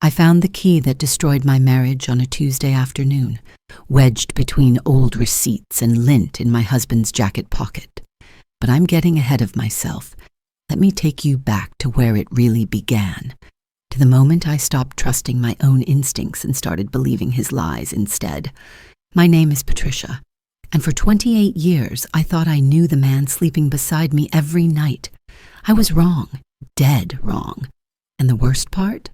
I found the key that destroyed my marriage on a Tuesday afternoon, wedged between old receipts and lint in my husband's jacket pocket. But I'm getting ahead of myself. Let me take you back to where it really began, to the moment I stopped trusting my own instincts and started believing his lies instead. My name is Patricia, and for 28 years I thought I knew the man sleeping beside me every night. I was wrong, dead wrong. And the worst part?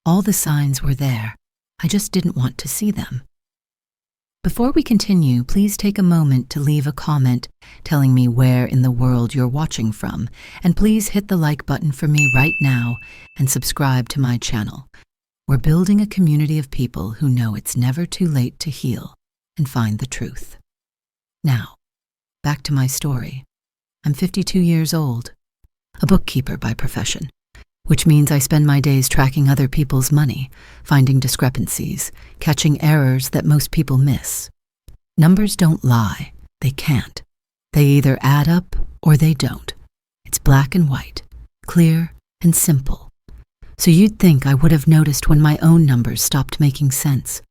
All the signs were there. I just didn't want to see them. Before we continue, please take a moment to leave a comment telling me where in the world you're watching from, and please hit the like button for me right now and subscribe to my channel. We're building a community of people who know it's never too late to heal and find the truth. Now, back to my story. I'm 52 years old, a bookkeeper by profession, which means I spend my days tracking other people's money, finding discrepancies, catching errors that most people miss. Numbers don't lie. They can't. They either add up or they don't. It's black and white, clear and simple. So you'd think I would have noticed when my own numbers stopped making sense.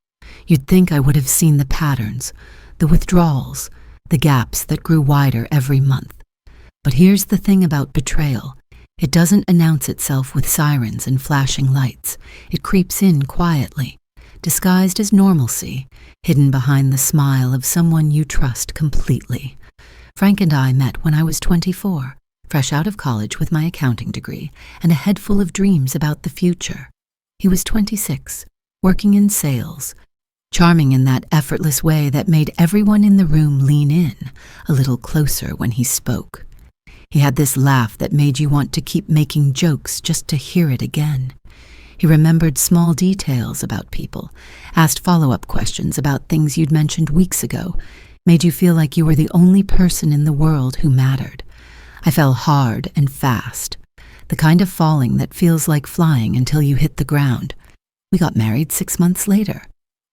You'd think I would have seen the patterns, the withdrawals, the gaps that grew wider every month. But here's the thing about betrayal. It doesn't announce itself with sirens and flashing lights. It creeps in quietly, disguised as normalcy, hidden behind the smile of someone you trust completely. Frank and I met when I was 24, fresh out of college with my accounting degree and a head full of dreams about the future. He was 26, working in sales, charming in that effortless way that made everyone in the room lean in a little closer when he spoke. He had this laugh that made you want to keep making jokes just to hear it again. He remembered small details about people, asked follow-up questions about things you'd mentioned weeks ago, made you feel like you were the only person in the world who mattered. I fell hard and fast, the kind of falling that feels like flying until you hit the ground. We got married 6 months later.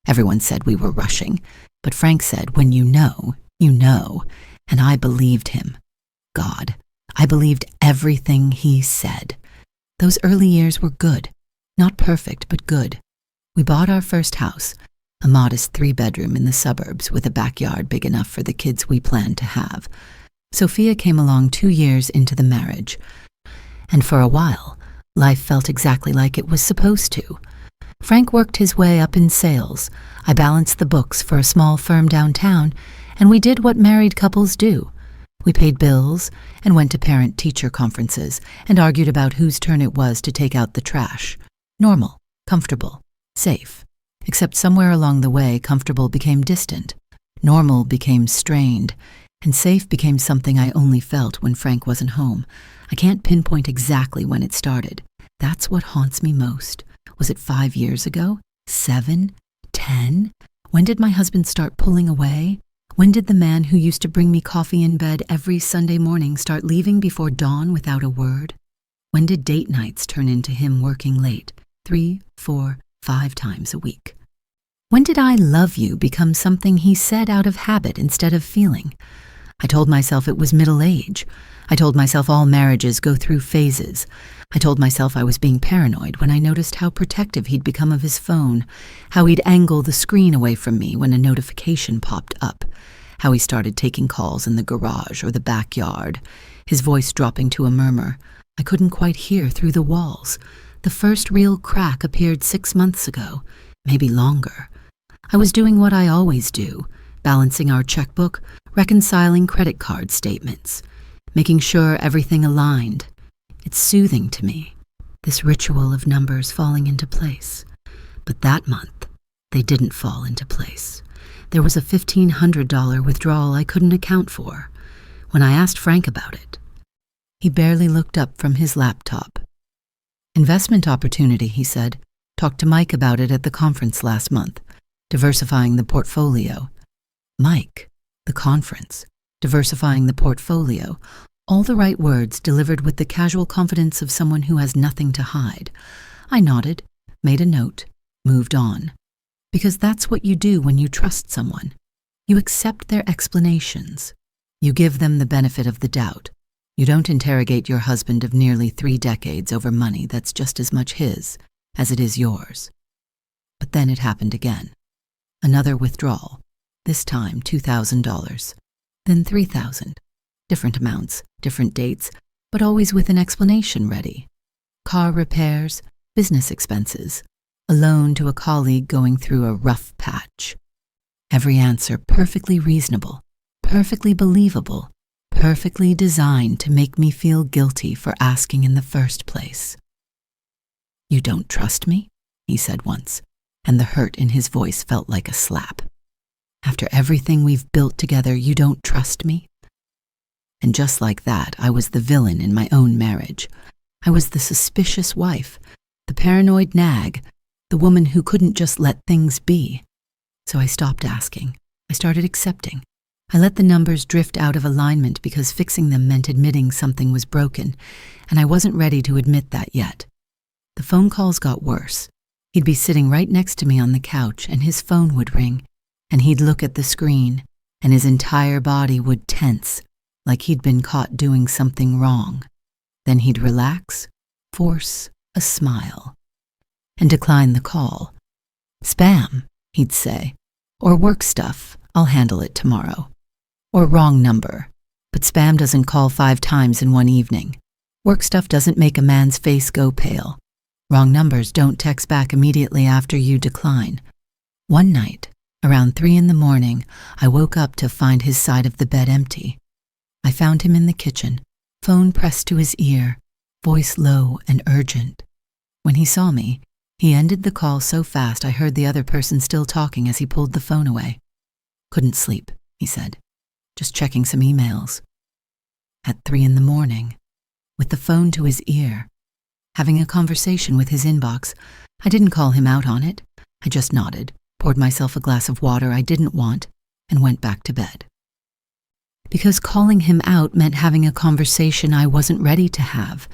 Everyone said we were rushing, but Frank said, when you know, and I believed him. God, I believed everything he said. Those early years were good. Not perfect, but good. We bought our first house, a modest 3-bedroom in the suburbs with a backyard big enough for the kids we planned to have. Sophia came along 2 years into the marriage, and for a while, life felt exactly like it was supposed to. Frank worked his way up in sales. I balanced the books for a small firm downtown, and we did what married couples do. We paid bills and went to parent-teacher conferences and argued about whose turn it was to take out the trash. Normal, comfortable, safe. Except somewhere along the way, comfortable became distant. Normal became strained, and safe became something I only felt when Frank wasn't home. I can't pinpoint exactly when it started. That's what haunts me most. Was it 5 years ago? 7? 10? When did my husband start pulling away? When did the man who used to bring me coffee in bed every Sunday morning start leaving before dawn without a word? When did date nights turn into him working late, 3, 4, 5 times a week? When did I love you become something he said out of habit instead of feeling? I told myself it was middle age. I told myself all marriages go through phases. I told myself I was being paranoid when I noticed how protective he'd become of his phone, how he'd angle the screen away from me when a notification popped up, how he started taking calls in the garage or the backyard, his voice dropping to a murmur I couldn't quite hear through the walls. The first real crack appeared 6 months ago, maybe longer. I was doing what I always do, balancing our checkbook, reconciling credit card statements, making sure everything aligned. It's soothing to me, this ritual of numbers falling into place. But that month, they didn't fall into place. There was a $1,500 withdrawal I couldn't account for. When I asked Frank about it, he barely looked up from his laptop. Investment opportunity, he said. Talked to Mike about it at the conference last month. Diversifying the portfolio. Mike, the conference, diversifying the portfolio. All the right words delivered with the casual confidence of someone who has nothing to hide. I nodded, made a note, moved on. Because that's what you do when you trust someone. You accept their explanations. You give them the benefit of the doubt. You don't interrogate your husband of nearly 3 decades over money that's just as much his. as it is yours. But then it happened again. Another withdrawal, this time $2,000, then $3,000. Different amounts, different dates, but always with an explanation ready. Car repairs, business expenses, a loan to a colleague going through a rough patch. Every answer perfectly reasonable, perfectly believable, perfectly designed to make me feel guilty for asking in the first place. "You don't trust me?" he said once, and the hurt in his voice felt like a slap. "After everything we've built together, you don't trust me?" And just like that, I was the villain in my own marriage. I was the suspicious wife, the paranoid nag, the woman who couldn't just let things be. So I stopped asking. I started accepting. I let the numbers drift out of alignment because fixing them meant admitting something was broken, and I wasn't ready to admit that yet. The phone calls got worse. He'd be sitting right next to me on the couch, and his phone would ring, and he'd look at the screen, and his entire body would tense, like he'd been caught doing something wrong. Then he'd relax, force a smile, and decline the call. "Spam," he'd say, or "work stuff, I'll handle it tomorrow." Or "wrong number," but spam doesn't call 5 times in one evening. Work stuff doesn't make a man's face go pale. Wrong numbers don't text back immediately after you decline. One night, around 3 a.m, I woke up to find his side of the bed empty. I found him in the kitchen, phone pressed to his ear, voice low and urgent. When he saw me, he ended the call so fast I heard the other person still talking as he pulled the phone away. "Couldn't sleep," he said. "Just checking some emails." At 3 a.m, with the phone to his ear, having a conversation with his inbox, I didn't call him out on it. I just nodded, poured myself a glass of water I didn't want, and went back to bed. Because calling him out meant having a conversation I wasn't ready to have.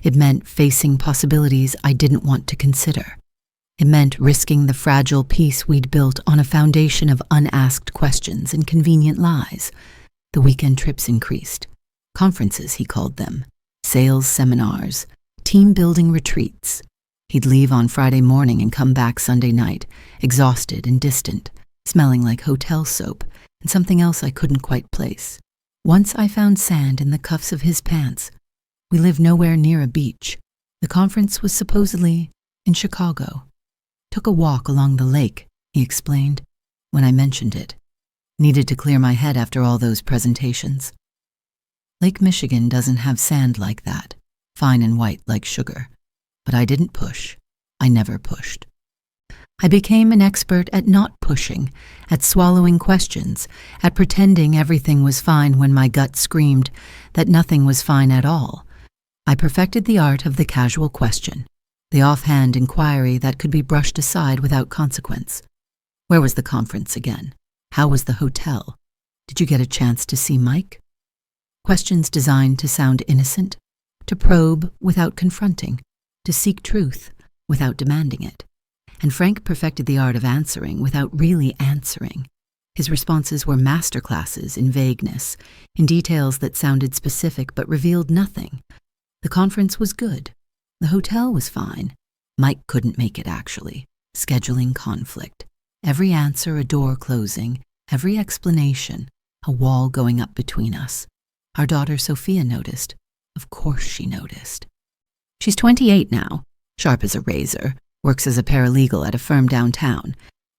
It meant facing possibilities I didn't want to consider. It meant risking the fragile peace we'd built on a foundation of unasked questions and convenient lies. The weekend trips increased. Conferences, he called them. Sales seminars. Team-building retreats. He'd leave on Friday morning and come back Sunday night, exhausted and distant, smelling like hotel soap and something else I couldn't quite place. Once I found sand in the cuffs of his pants. We lived nowhere near a beach. The conference was supposedly in Chicago. "Took a walk along the lake," he explained, when I mentioned it. Needed to clear my head after all those presentations. Lake Michigan doesn't have sand like that, fine and white like sugar. But I didn't push. I never pushed. I became an expert at not pushing, at swallowing questions, at pretending everything was fine when my gut screamed that nothing was fine at all. I perfected the art of the casual question, the offhand inquiry that could be brushed aside without consequence. Where was the conference again? How was the hotel? Did you get a chance to see Mike? Questions designed to sound innocent, to probe without confronting, to seek truth without demanding it. And Frank perfected the art of answering without really answering. His responses were masterclasses in vagueness, in details that sounded specific but revealed nothing. The conference was good. The hotel was fine. Mike couldn't make it, actually. Scheduling conflict. Every answer a door closing, every explanation a wall going up between us. Our daughter Sophia noticed. Of course she noticed. She's 28 now, sharp as a razor, works as a paralegal at a firm downtown.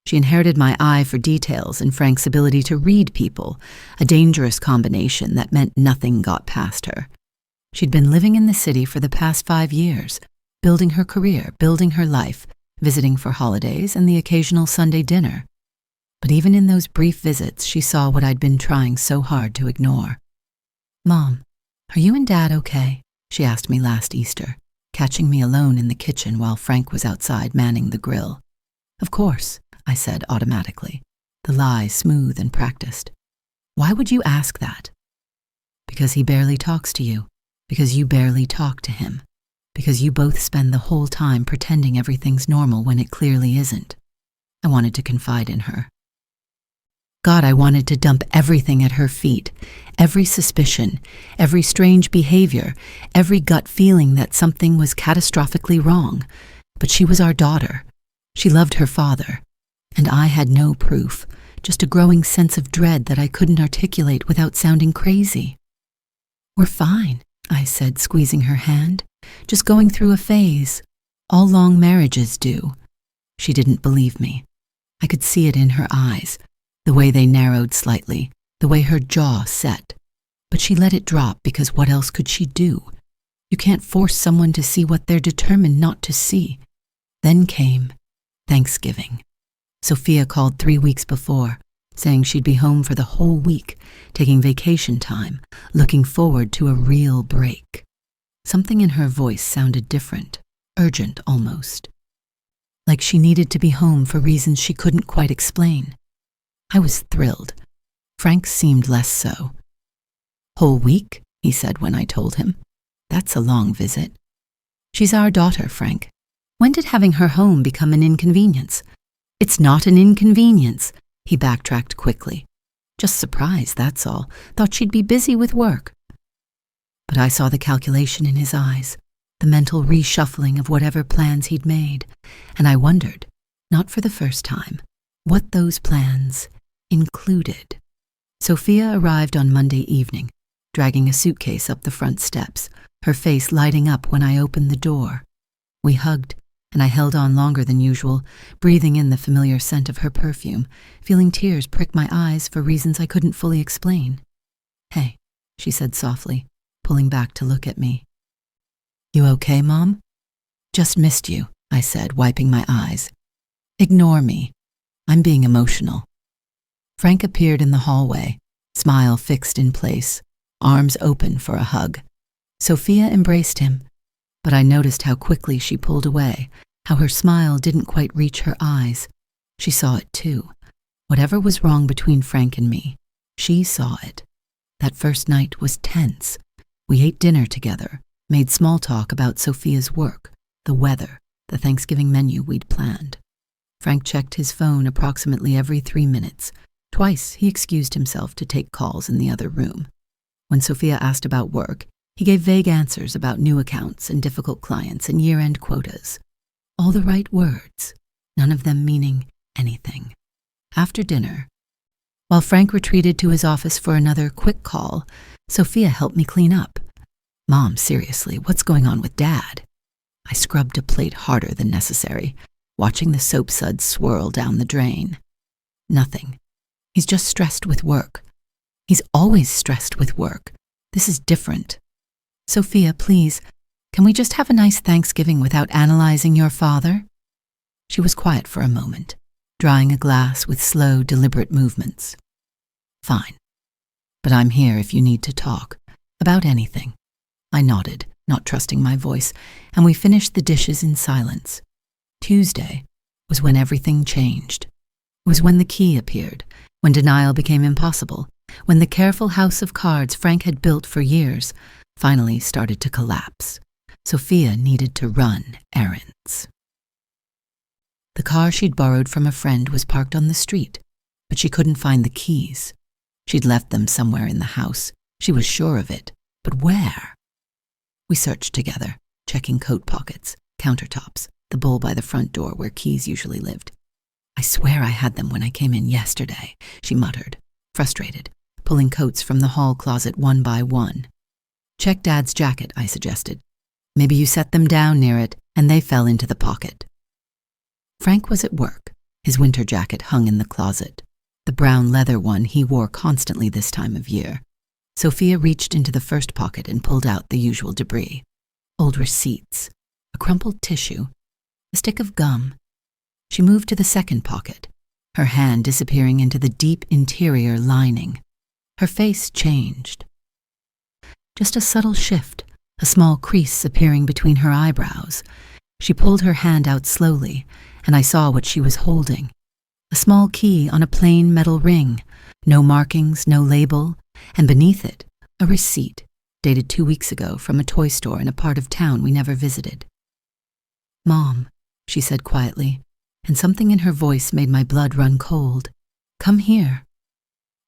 She inherited my eye for details and Frank's ability to read people, a dangerous combination that meant nothing got past her. She'd been living in the city for the past 5 years, building her career, building her life, visiting for holidays and the occasional Sunday dinner. But even in those brief visits, she saw what I'd been trying so hard to ignore. "Mom, are you and Dad okay?" she asked me last Easter, catching me alone in the kitchen while Frank was outside manning the grill. "Of course," I said automatically, the lie smooth and practiced. "Why would you ask that?" "Because he barely talks to you, because you barely talk to him, because you both spend the whole time pretending everything's normal when it clearly isn't." I wanted to confide in her. God, I wanted to dump everything at her feet, every suspicion, every strange behavior, every gut feeling that something was catastrophically wrong. But she was our daughter. She loved her father. And I had no proof, just a growing sense of dread that I couldn't articulate without sounding crazy. "We're fine," I said, squeezing her hand. "Just going through a phase. All long marriages do." She didn't believe me. I could see it in her eyes, the way they narrowed slightly, the way her jaw set. But she let it drop because what else could she do? You can't force someone to see what they're determined not to see. Then came Thanksgiving. Sophia called 3 weeks before, saying she'd be home for the whole week, taking vacation time, looking forward to a real break. Something in her voice sounded different, urgent almost. Like she needed to be home for reasons she couldn't quite explain. I was thrilled. Frank seemed less so. "Whole week?" he said when I told him. "That's a long visit." "She's our daughter, Frank. When did having her home become an inconvenience?" "It's not an inconvenience," he backtracked quickly. "Just surprised, that's all. Thought she'd be busy with work." But I saw the calculation in his eyes, the mental reshuffling of whatever plans he'd made, and I wondered, not for the first time, what those plans included. Sophia arrived on Monday evening, dragging a suitcase up the front steps, her face lighting up when I opened the door. We hugged, and I held on longer than usual, breathing in the familiar scent of her perfume, feeling tears prick my eyes for reasons I couldn't fully explain. "Hey," she said softly, pulling back to look at me. "You okay, Mom?" "Just missed you," I said, wiping my eyes. "Ignore me. I'm being emotional." Frank appeared in the hallway, smile fixed in place, arms open for a hug. Sophia embraced him, but I noticed how quickly she pulled away, how her smile didn't quite reach her eyes. She saw it too. Whatever was wrong between Frank and me, she saw it. That first night was tense. We ate dinner together, made small talk about Sophia's work, the weather, the Thanksgiving menu we'd planned. Frank checked his phone approximately every 3 minutes. Twice he excused himself to take calls in the other room. When Sophia asked about work, he gave vague answers about new accounts and difficult clients and year-end quotas. All the right words, none of them meaning anything. After dinner, while Frank retreated to his office for another quick call, Sophia helped me clean up. "Mom, seriously, what's going on with Dad?" I scrubbed a plate harder than necessary, watching the soap suds swirl down the drain. "Nothing. He's just stressed with work. He's always stressed with work. This is different. Sophia, please, can we just have a nice Thanksgiving without analyzing your father?" She was quiet for a moment, drying a glass with slow, deliberate movements. "Fine. But I'm here if you need to talk. About anything." I nodded, not trusting my voice, and we finished the dishes in silence. Tuesday was when everything changed. It was when the key appeared, when denial became impossible, when the careful house of cards Frank had built for years finally started to collapse. Sophia needed to run errands. The car she'd borrowed from a friend was parked on the street, but she couldn't find the keys. She'd left them somewhere in the house. She was sure of it, but where? We searched together, checking coat pockets, countertops, the bowl by the front door where keys usually lived. "I swear I had them when I came in yesterday," she muttered, frustrated, pulling coats from the hall closet one by one. "Check Dad's jacket," I suggested. "Maybe you set them down near it and they fell into the pocket." Frank was at work. His winter jacket hung in the closet, the brown leather one he wore constantly this time of year. Sophia reached into the first pocket and pulled out the usual debris. Old receipts, a crumpled tissue, a stick of gum. She moved to the second pocket, her hand disappearing into the deep interior lining. Her face changed. Just a subtle shift, a small crease appearing between her eyebrows. She pulled her hand out slowly, and I saw what she was holding. A small key on a plain metal ring, no markings, no label, and beneath it, a receipt, dated 2 weeks ago from a toy store in a part of town we never visited. "Mom," she said quietly, and something in her voice made my blood run cold. "Come here."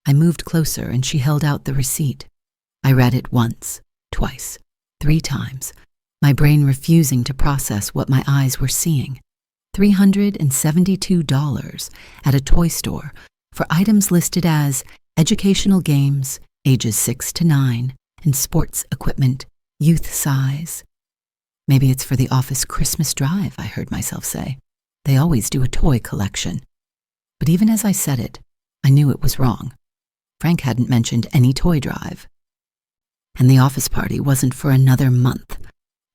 I moved closer and she held out the receipt. I read it once, twice, 3 times, my brain refusing to process what my eyes were seeing. $372 at a toy store for items listed as educational games, ages 6 to 9, and sports equipment, youth size. Maybe it's for the office Christmas drive, I heard myself say. They always do a toy collection. But even as I said it, I knew it was wrong. Frank hadn't mentioned any toy drive. And the office party wasn't for another month.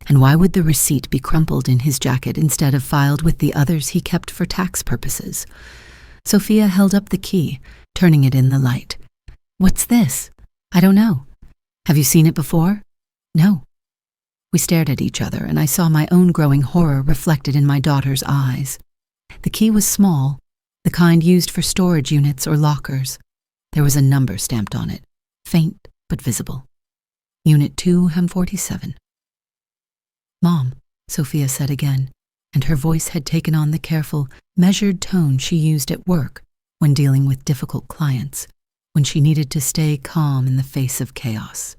And why would the receipt be crumpled in his jacket instead of filed with the others he kept for tax purposes? Sophia held up the key, turning it in the light. "What's this?" "I don't know." "Have you seen it before?" "No." We stared at each other, and I saw my own growing horror reflected in my daughter's eyes. The key was small, the kind used for storage units or lockers. There was a number stamped on it, faint but visible. Unit 247. "Mom," Sophia said again, and her voice had taken on the careful, measured tone she used at work when dealing with difficult clients, when she needed to stay calm in the face of chaos.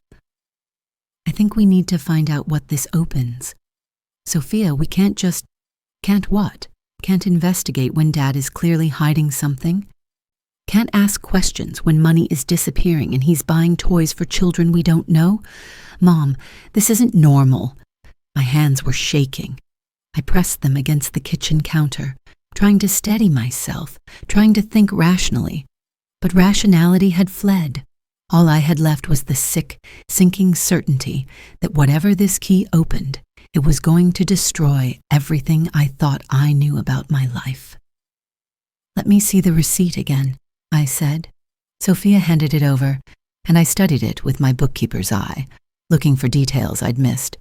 "I think we need to find out what this opens. Sophia, we can't what? Can't investigate when Dad is clearly hiding something? Can't ask questions when money is disappearing and he's buying toys for children we don't know? Mom, this isn't normal." My hands were shaking. I pressed them against the kitchen counter, trying to steady myself, trying to think rationally. But rationality had fled. All I had left was the sick, sinking certainty that whatever this key opened, it was going to destroy everything I thought I knew about my life. "Let me see the receipt again," I said. Sophia handed it over, and I studied it with my bookkeeper's eye, looking for details I'd missed.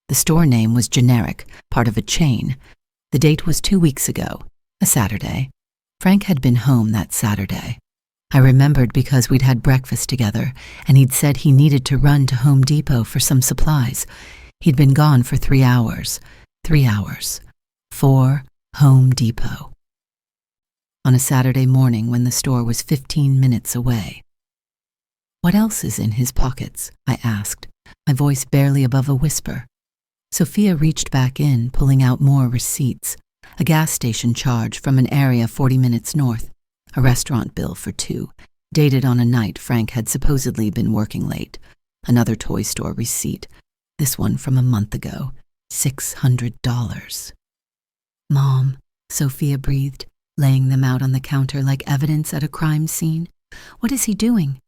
The store name was generic, part of a chain. The date was 2 weeks ago, a Saturday. Frank had been home that Saturday. I remembered because we'd had breakfast together, and he'd said he needed to run to Home Depot for some supplies. He'd been gone for 3 hours. 3 hours. For Home Depot. On a Saturday morning when the store was 15 minutes away. "What else is in his pockets?" I asked, my voice barely above a whisper. Sophia reached back in, pulling out more receipts. A gas station charge from an area 40 minutes north. A restaurant bill for 2, dated on a night Frank had supposedly been working late. Another toy store receipt, this one from a month ago. $600. "Mom," Sophia breathed, laying them out on the counter like evidence at a crime scene. "What is he doing?"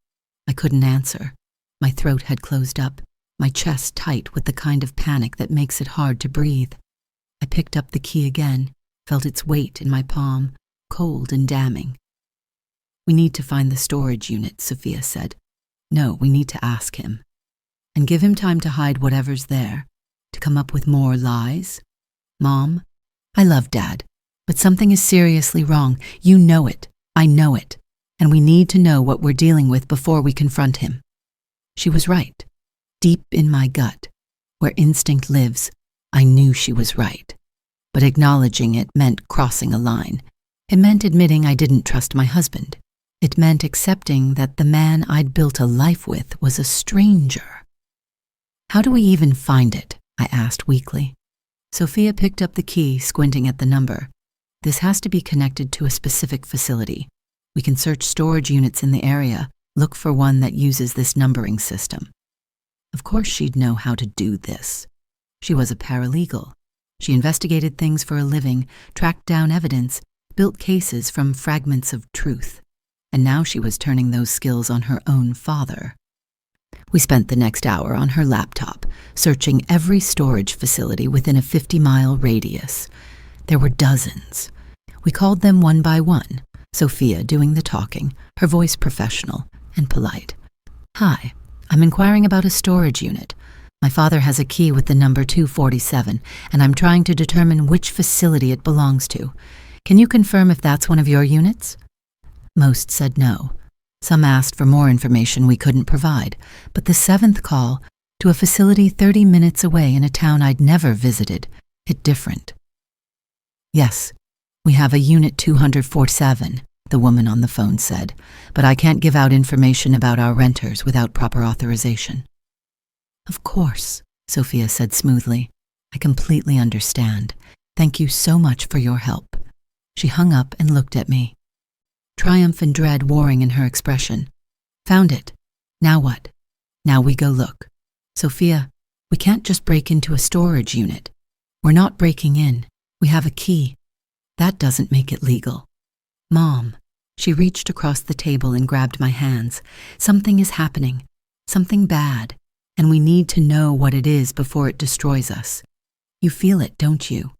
I couldn't answer. My throat had closed up, my chest tight with the kind of panic that makes it hard to breathe. I picked up the key again, felt its weight in my palm, cold and damning. "We need to find the storage unit," Sophia said. "No, we need to ask him. And give him time to hide whatever's there, to come up with more lies. Mom, I love Dad, but something is seriously wrong. You know it. I know it. And we need to know what we're dealing with before we confront him." She was right. Deep in my gut, where instinct lives, I knew she was right. But acknowledging it meant crossing a line. It meant admitting I didn't trust my husband. It meant accepting that the man I'd built a life with was a stranger. "How do we even find it?" I asked weakly. Sophia picked up the key, squinting at the number. "This has to be connected to a specific facility. We can search storage units in the area, look for one that uses this numbering system." Of course she'd know how to do this. She was a paralegal. She investigated things for a living, tracked down evidence, built cases from fragments of truth. And now she was turning those skills on her own father. We spent the next hour on her laptop, searching every storage facility within a 50-mile radius. There were dozens. We called them one by one, Sophia doing the talking, her voice professional and polite. "Hi. I'm inquiring about a storage unit. My father has a key with the number 247, and I'm trying to determine which facility it belongs to. Can you confirm if that's one of your units?" Most said no. Some asked for more information we couldn't provide, but the 7th call, to a facility 30 minutes away in a town I'd never visited, hit different. "Yes, we have a Unit 247, the woman on the phone said, "but I can't give out information about our renters without proper authorization." "Of course," Sophia said smoothly. I completely understand. Thank you so much for your help. She hung up and looked at me, triumph and dread warring in her expression. Found it. Now what? Now we go look. Sophia, we can't just break into a storage unit. We're not breaking in. We have a key. That doesn't make it legal. Mom. She reached across the table and grabbed my hands. Something is happening. Something bad. And we need to know what it is before it destroys us. You feel it, don't you?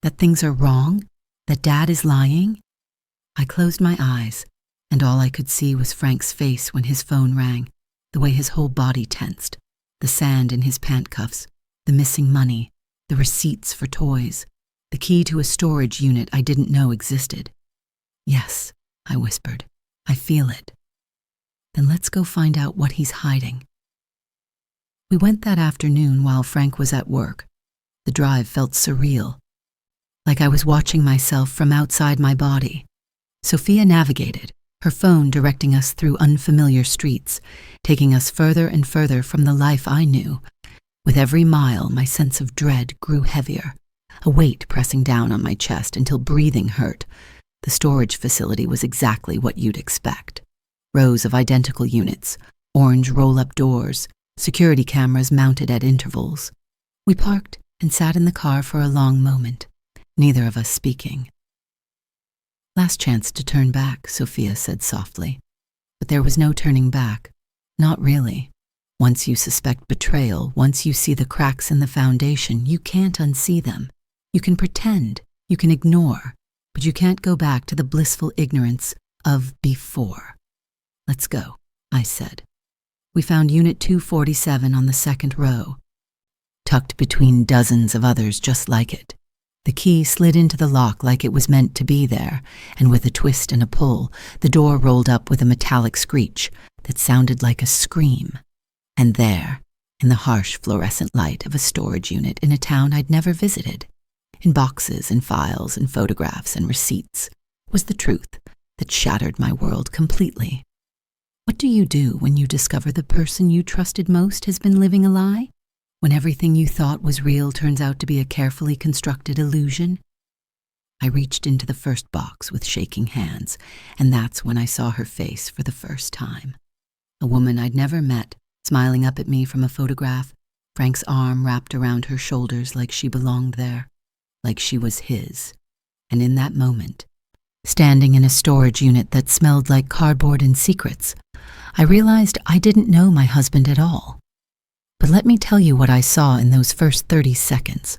That things are wrong? That Dad is lying? I closed my eyes, and all I could see was Frank's face when his phone rang, the way his whole body tensed, the sand in his pant cuffs, the missing money, the receipts for toys, the key to a storage unit I didn't know existed. Yes, I whispered. I feel it. Then let's go find out what he's hiding. We went that afternoon while Frank was at work. The drive felt surreal, like I was watching myself from outside my body. Sophia navigated, her phone directing us through unfamiliar streets, taking us further and further from the life I knew. With every mile, my sense of dread grew heavier, a weight pressing down on my chest until breathing hurt. The storage facility was exactly what you'd expect. Rows of identical units, orange roll-up doors, security cameras mounted at intervals. We parked and sat in the car for a long moment, neither of us speaking. Last chance to turn back, Sophia said softly. But there was no turning back. Not really. Once you suspect betrayal, once you see the cracks in the foundation, you can't unsee them. You can pretend, you can ignore, but you can't go back to the blissful ignorance of before. Let's go, I said. We found Unit 247 on the second row, tucked between dozens of others just like it. The key slid into the lock like it was meant to be there, and with a twist and a pull, the door rolled up with a metallic screech that sounded like a scream. And there, in the harsh fluorescent light of a storage unit in a town I'd never visited, in boxes and files and photographs and receipts, was the truth that shattered my world completely. What do you do when you discover the person you trusted most has been living a lie? When everything you thought was real turns out to be a carefully constructed illusion? I reached into the first box with shaking hands, and that's when I saw her face for the first time. A woman I'd never met, smiling up at me from a photograph, Frank's arm wrapped around her shoulders like she belonged there, like she was his. And in that moment, standing in a storage unit that smelled like cardboard and secrets, I realized I didn't know my husband at all. But let me tell you what I saw in those first 30 seconds,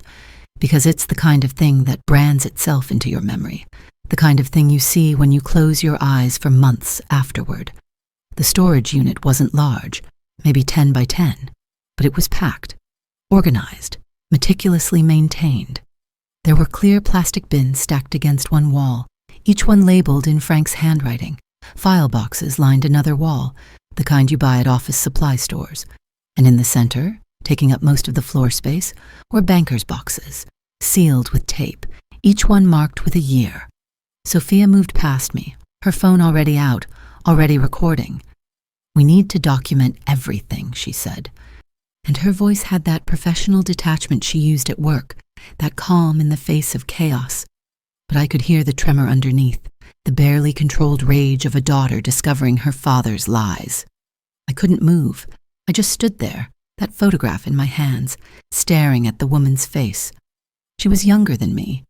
because it's the kind of thing that brands itself into your memory, the kind of thing you see when you close your eyes for months afterward. The storage unit wasn't large, maybe 10 by 10, but it was packed, organized, meticulously maintained. There were clear plastic bins stacked against one wall, each one labeled in Frank's handwriting. File boxes lined another wall, the kind you buy at office supply stores. And in the center, taking up most of the floor space, were banker's boxes, sealed with tape, each one marked with a year. Sophia moved past me, her phone already out, already recording. We need to document everything, she said. And her voice had that professional detachment she used at work, that calm in the face of chaos. But I could hear the tremor underneath, the barely controlled rage of a daughter discovering her father's lies. I couldn't move. I just stood there, that photograph in my hands, staring at the woman's face. She was younger than me,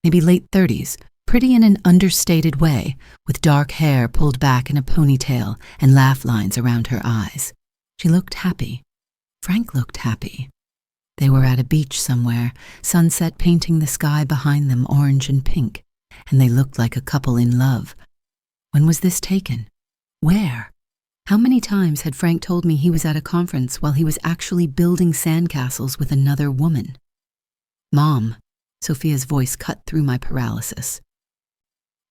maybe late 30s, pretty in an understated way, with dark hair pulled back in a ponytail and laugh lines around her eyes. She looked happy. Frank looked happy. They were at a beach somewhere, sunset painting the sky behind them orange and pink, and they looked like a couple in love. When was this taken? Where? How many times had Frank told me he was at a conference while he was actually building sandcastles with another woman? Mom, Sophia's voice cut through my paralysis.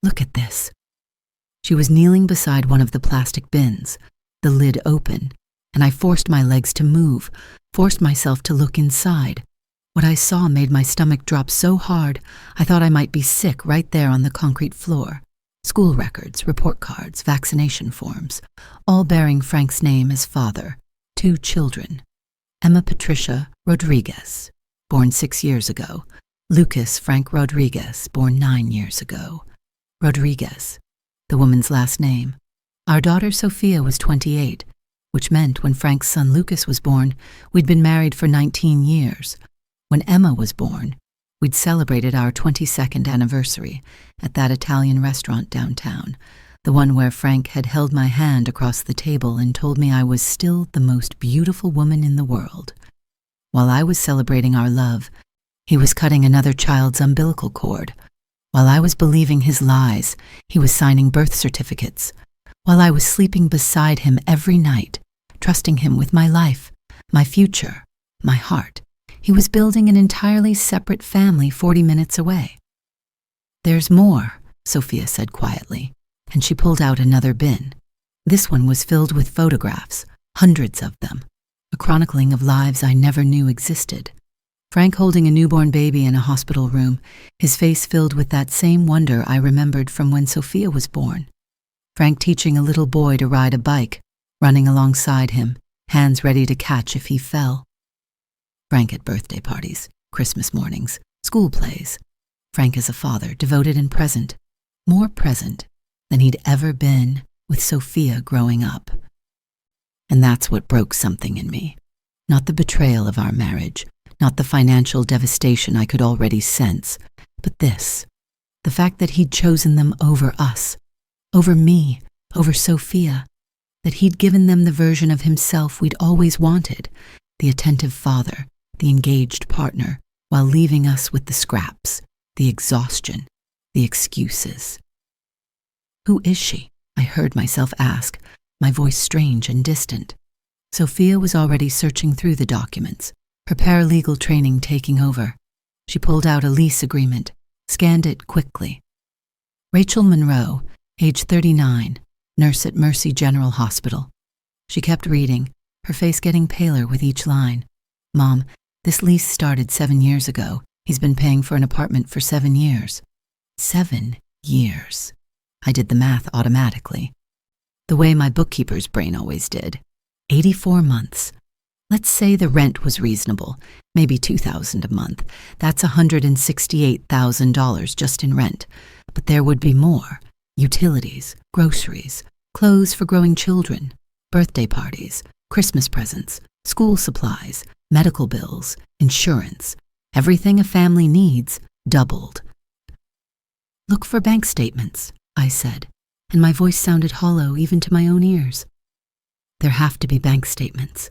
Look at this. She was kneeling beside one of the plastic bins, the lid open, and I forced my legs to move, forced myself to look inside. What I saw made my stomach drop so hard I thought I might be sick right there on the concrete floor. School records, report cards, vaccination forms, all bearing Frank's name as father, 2 children, Emma Patricia Rodriguez, born 6 years ago. Lucas Frank Rodriguez, born 9 years ago. Rodriguez, the woman's last name. Our daughter Sophia was 28, which meant when Frank's son Lucas was born, we'd been married for 19 years. When Emma was born, we'd celebrated our 22nd anniversary at that Italian restaurant downtown, the one where Frank had held my hand across the table and told me I was still the most beautiful woman in the world. While I was celebrating our love, he was cutting another child's umbilical cord. While I was believing his lies, he was signing birth certificates. While I was sleeping beside him every night, trusting him with my life, my future, my heart, he was building an entirely separate family 40 minutes away. "There's more," Sophia said quietly, and she pulled out another bin. This one was filled with photographs, hundreds of them, a chronicling of lives I never knew existed. Frank holding a newborn baby in a hospital room, his face filled with that same wonder I remembered from when Sophia was born. Frank teaching a little boy to ride a bike, running alongside him, hands ready to catch if he fell. Frank at birthday parties, Christmas mornings, school plays. Frank as a father, devoted and present, more present than he'd ever been with Sophia growing up. And that's what broke something in me. Not the betrayal of our marriage, not the financial devastation I could already sense, but this, the fact that he'd chosen them over us, over me, over Sophia, that he'd given them the version of himself we'd always wanted, the attentive father, the engaged partner, while leaving us with the scraps, the exhaustion, the excuses. "Who is she?" I heard myself ask, my voice strange and distant. Sophia was already searching through the documents, her paralegal training taking over. She pulled out a lease agreement, scanned it quickly. Rachel Monroe, age 39, nurse at Mercy General Hospital. She kept reading, her face getting paler with each line. "Mom, this lease started 7 years ago. He's been paying for an apartment for 7 years. 7 years. I did the math automatically. The way my bookkeeper's brain always did. 84 months. Let's say the rent was reasonable, maybe $2,000 a month. That's $168,000 just in rent. But there would be more. Utilities, groceries, clothes for growing children, birthday parties, Christmas presents, school supplies, medical bills, insurance. Everything a family needs doubled. "Look for bank statements," I said, and my voice sounded hollow even to my own ears. There have to be bank statements.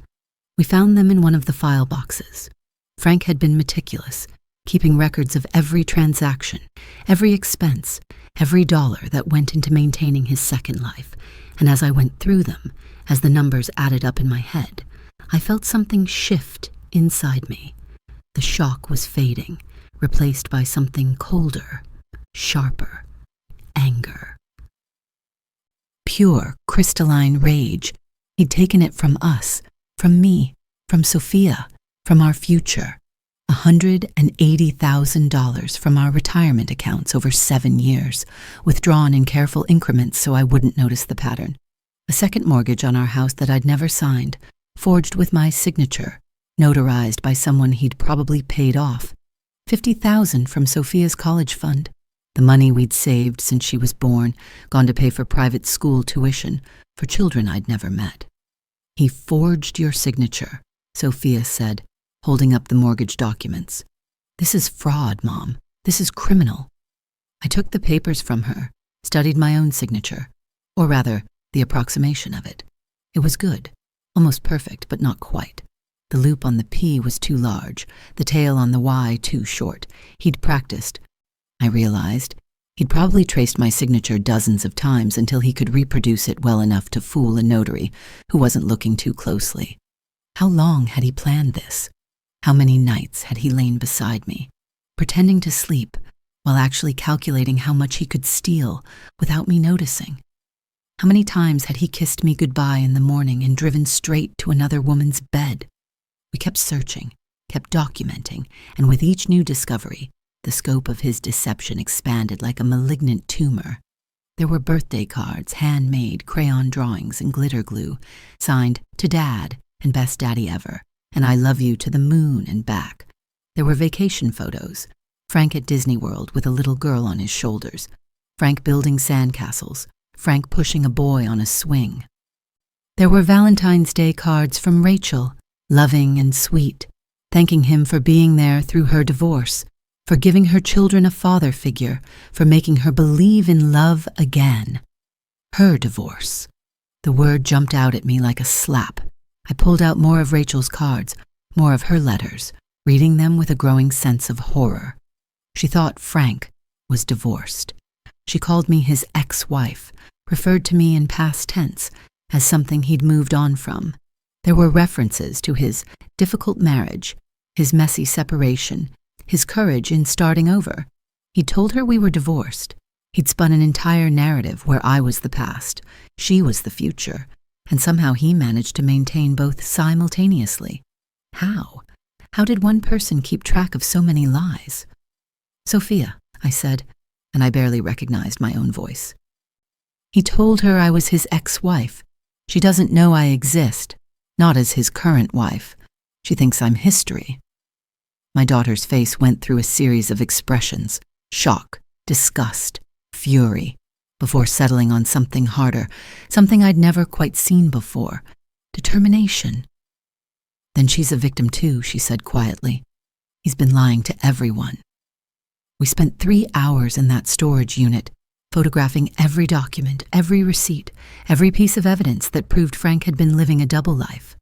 We found them in one of the file boxes. Frank had been meticulous, keeping records of every transaction, every expense, every dollar that went into maintaining his second life, and as I went through them, as the numbers added up in my head, I felt something shift inside me. The shock was fading, replaced by something colder, sharper, anger. Pure, crystalline rage. He'd taken it from us, from me, from Sophia, from our future. $180,000 from our retirement accounts over 7 years, withdrawn in careful increments so I wouldn't notice the pattern. A second mortgage on our house that I'd never signed, forged with my signature, notarized by someone he'd probably paid off. $50,000 from Sophia's college fund, the money we'd saved since she was born, gone to pay for private school tuition for children I'd never met. "He forged your signature," Sophia said, holding up the mortgage documents. "This is fraud, Mom. This is criminal." I took the papers from her, studied my own signature, or rather, the approximation of it. It was good, almost perfect, but not quite. The loop on the P was too large, the tail on the Y too short. He'd practiced. I realized he'd probably traced my signature dozens of times until he could reproduce it well enough to fool a notary who wasn't looking too closely. How long had he planned this? How many nights had he lain beside me, pretending to sleep, while actually calculating how much he could steal without me noticing? How many times had he kissed me goodbye in the morning and driven straight to another woman's bed? We kept searching, kept documenting, and with each new discovery, the scope of his deception expanded like a malignant tumor. There were birthday cards, handmade, crayon drawings, and glitter glue, signed "To Dad" and "Best Daddy Ever," and "I love you to the moon and back," There were vacation photos. Frank at Disney World with a little girl on his shoulders. Frank building sandcastles. Frank pushing a boy on a swing. There were Valentine's Day cards from Rachel, loving and sweet, thanking him for being there through her divorce, for giving her children a father figure, for making her believe in love again. Her divorce. The word jumped out at me like a slap. I pulled out more of Rachel's cards, more of her letters, reading them with a growing sense of horror. She thought Frank was divorced. She called me his ex-wife, referred to me in past tense as something he'd moved on from. There were references to his difficult marriage, his messy separation, his courage in starting over. He'd told her we were divorced. He'd spun an entire narrative where I was the past, she was the future, and somehow he managed to maintain both simultaneously. How? How did one person keep track of so many lies? Sophia, I said, and I barely recognized my own voice. He told her I was his ex-wife. She doesn't know I exist, not as his current wife. She thinks I'm history. My daughter's face went through a series of expressions: shock, disgust, fury, before settling on something harder, something I'd never quite seen before: determination. Then she's a victim too, she said quietly. He's been lying to everyone. We spent 3 hours in that storage unit, photographing every document, every receipt, every piece of evidence that proved Frank had been living a double life.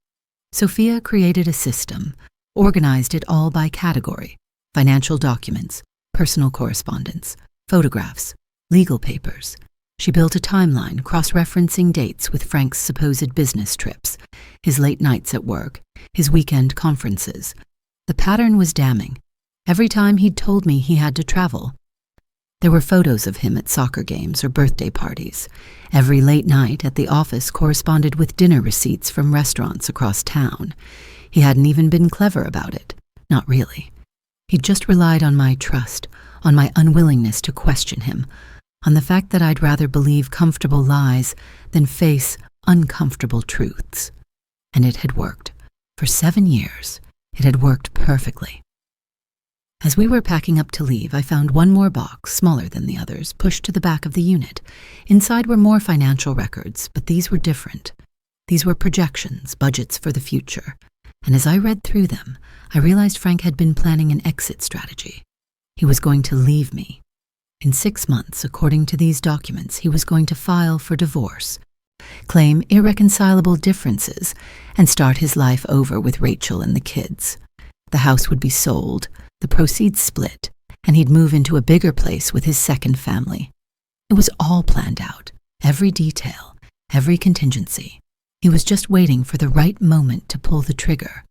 Sophia created a system, organized it all by category: financial documents, personal correspondence, photographs, legal papers. She built a timeline cross-referencing dates with Frank's supposed business trips, his late nights at work, his weekend conferences. The pattern was damning. Every time he'd told me he had to travel. There were photos of him at soccer games or birthday parties. Every late night at the office corresponded with dinner receipts from restaurants across town. He hadn't even been clever about it. Not really. He'd just relied on my trust, on my unwillingness to question him, on the fact that I'd rather believe comfortable lies than face uncomfortable truths. And it had worked. For 7 years, it had worked perfectly. As we were packing up to leave, I found one more box, smaller than the others, pushed to the back of the unit. Inside were more financial records, but these were different. These were projections, budgets for the future. And as I read through them, I realized Frank had been planning an exit strategy. He was going to leave me. In 6 months, according to these documents, he was going to file for divorce, claim irreconcilable differences, and start his life over with Rachel and the kids. The house would be sold, the proceeds split, and he'd move into a bigger place with his second family. It was all planned out, every detail, every contingency. He was just waiting for the right moment to pull the trigger.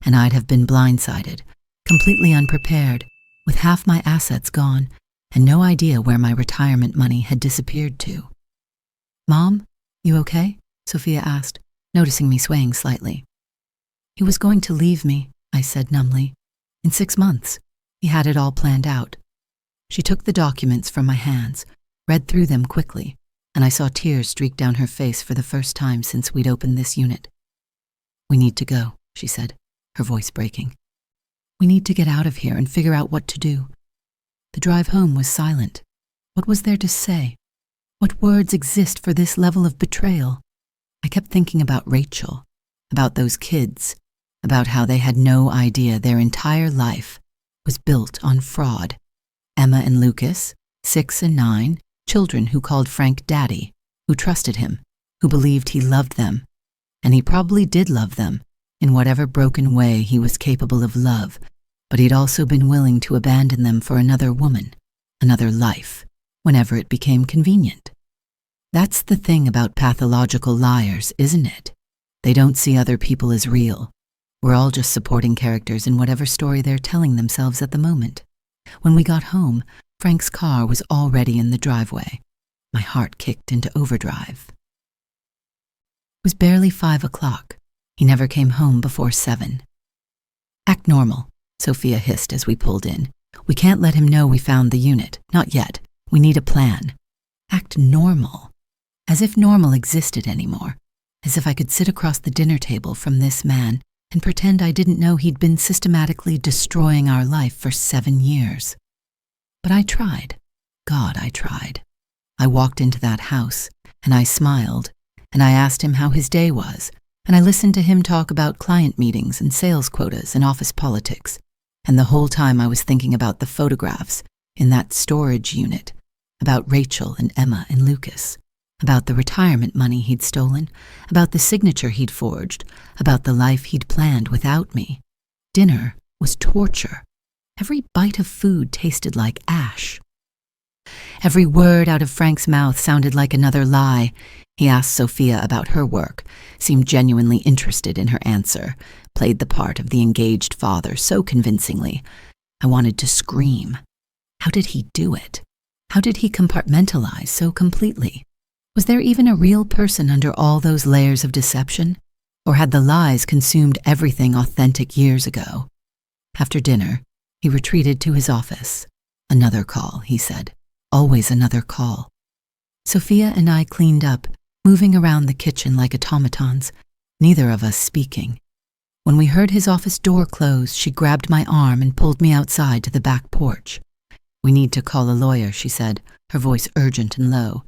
And I'd have been blindsided, completely unprepared, with half my assets gone, and no idea where my retirement money had disappeared to. "Mom, you okay?" Sophia asked, noticing me swaying slightly. "He was going to leave me," I said numbly. "In 6 months. He had it all planned out." She took the documents from my hands, read through them quickly, and I saw tears streak down her face for the first time since we'd opened this unit. "We need to go," she said, her voice breaking. "We need to get out of here and figure out what to do." The drive home was silent. What was there to say? What words exist for this level of betrayal? I kept thinking about Rachel, about those kids, about how they had no idea their entire life was built on fraud. Emma and Lucas, 6 and 9, children who called Frank Daddy, who trusted him, who believed he loved them. And he probably did love them, in whatever broken way he was capable of love, but he'd also been willing to abandon them for another woman, another life, whenever it became convenient. That's the thing about pathological liars, isn't it? They don't see other people as real. We're all just supporting characters in whatever story they're telling themselves at the moment. When we got home, Frank's car was already in the driveway. My heart kicked into overdrive. It was barely 5 o'clock. He never came home before 7. "Act normal," Sophia hissed as we pulled in. "We can't let him know we found the unit. Not yet. We need a plan." Act normal. As if normal existed anymore. As if I could sit across the dinner table from this man and pretend I didn't know he'd been systematically destroying our life for 7 years. But I tried. God, I tried. I walked into that house, and I smiled, and I asked him how his day was, and I listened to him talk about client meetings and sales quotas and office politics, and the whole time I was thinking about the photographs in that storage unit, about Rachel and Emma and Lucas, about the retirement money he'd stolen, about the signature he'd forged, about the life he'd planned without me. Dinner was torture. Every bite of food tasted like ash. Every word out of Frank's mouth sounded like another lie. He asked Sophia about her work, seemed genuinely interested in her answer, played the part of the engaged father so convincingly. I wanted to scream. How did he do it? How did he compartmentalize so completely? Was there even a real person under all those layers of deception? Or had the lies consumed everything authentic years ago? After dinner, he retreated to his office. Another call, he said. Always another call. Sophia and I cleaned up, moving around the kitchen like automatons, neither of us speaking. When we heard his office door close, she grabbed my arm and pulled me outside to the back porch. "We need to call a lawyer," she said, her voice urgent and low.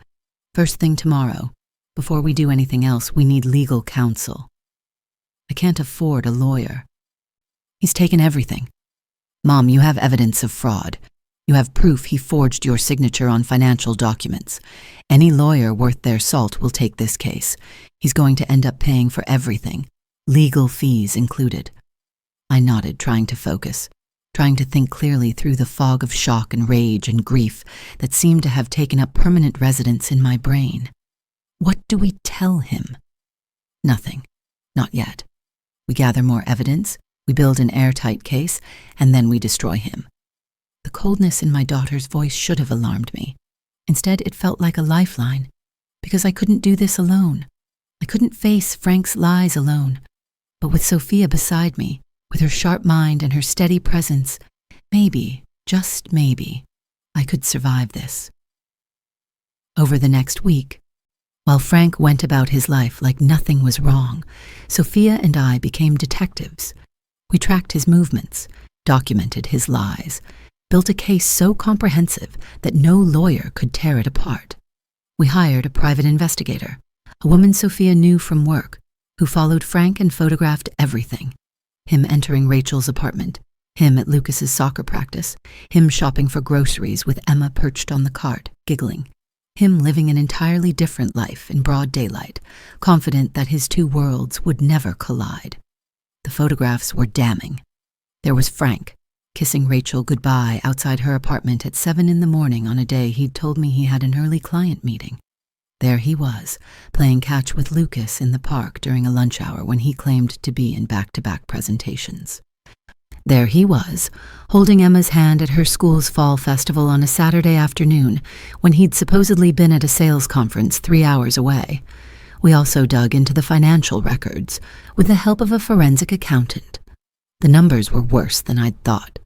"First thing tomorrow. Before we do anything else, we need legal counsel." "I can't afford a lawyer." "He's taken everything. Mom, you have evidence of fraud. You have proof he forged your signature on financial documents. Any lawyer worth their salt will take this case. He's going to end up paying for everything, legal fees included." I nodded, trying to focus, trying to think clearly through the fog of shock and rage and grief that seemed to have taken up permanent residence in my brain. What do we tell him? Nothing. Not yet. We gather more evidence, we build an airtight case, and then we destroy him. The coldness in my daughter's voice should have alarmed me. Instead, it felt like a lifeline, because I couldn't do this alone. I couldn't face Frank's lies alone. But with Sophia beside me, with her sharp mind and her steady presence, maybe, just maybe, I could survive this. Over the next week, while Frank went about his life like nothing was wrong, Sophia and I became detectives. We tracked his movements, documented his lies, built a case so comprehensive that no lawyer could tear it apart. We hired a private investigator, a woman Sophia knew from work, who followed Frank and photographed everything. Him entering Rachel's apartment, him at Lucas's soccer practice, him shopping for groceries with Emma perched on the cart, giggling, him living an entirely different life in broad daylight, confident that his two worlds would never collide. The photographs were damning. There was Frank, kissing Rachel goodbye outside her apartment at 7 a.m. on a day he'd told me he had an early client meeting. There he was, playing catch with Lucas in the park during a lunch hour when he claimed to be in back-to-back presentations. There he was, holding Emma's hand at her school's fall festival on a Saturday afternoon when he'd supposedly been at a sales conference 3 hours away. We also dug into the financial records with the help of a forensic accountant. The numbers were worse than I'd thought.